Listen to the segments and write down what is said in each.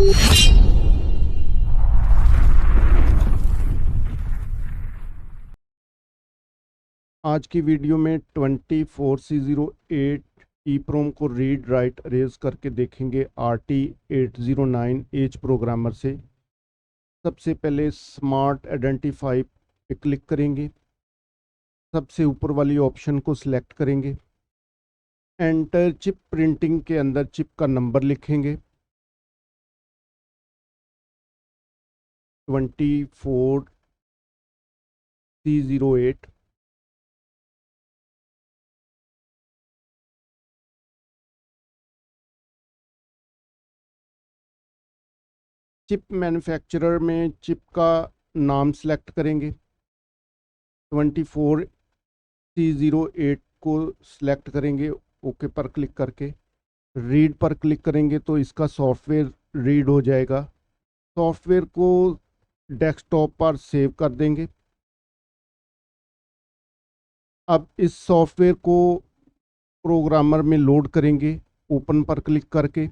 आज की वीडियो में 24C08 EEPROM को रीड राइट अरेज करके देखेंगे RT809 एज प्रोग्रामर से। सबसे पहले स्मार्ट आइडेंटिफाई पे क्लिक करेंगे, सबसे ऊपर वाली ऑप्शन को सिलेक्ट करेंगे, एंटर चिप प्रिंटिंग के अंदर चिप का नंबर लिखेंगे 24C08। चिप मैन्युफैक्चरर में चिप का नाम सेलेक्ट करेंगे, 24C08 को सिलेक्ट करेंगे, ओके पर क्लिक करके रीड पर क्लिक करेंगे तो इसका सॉफ्टवेयर रीड हो जाएगा। सॉफ्टवेयर को डेस्कटॉप पर सेव कर देंगे। अब इस सॉफ्टवेयर को प्रोग्रामर में लोड करेंगे, ओपन पर क्लिक करके।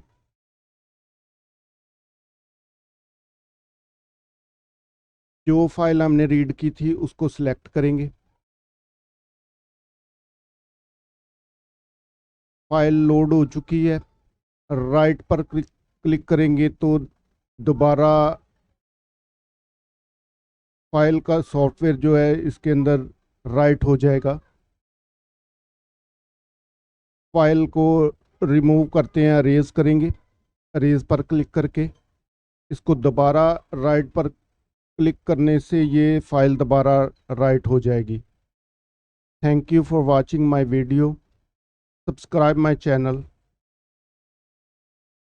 जो फाइल हमने रीड की थी उसको सिलेक्ट करेंगे, फाइल लोड हो चुकी है। राइट पर क्लिक करेंगे तो दोबारा फाइल का सॉफ्टवेयर जो है इसके अंदर राइट हो जाएगा। फाइल को रिमूव करते हैं, अरेज करेंगे, अरेज पर क्लिक करके इसको दोबारा राइट पर क्लिक करने से ये फाइल दोबारा राइट हो जाएगी। Thank you for watching my video. Subscribe my channel.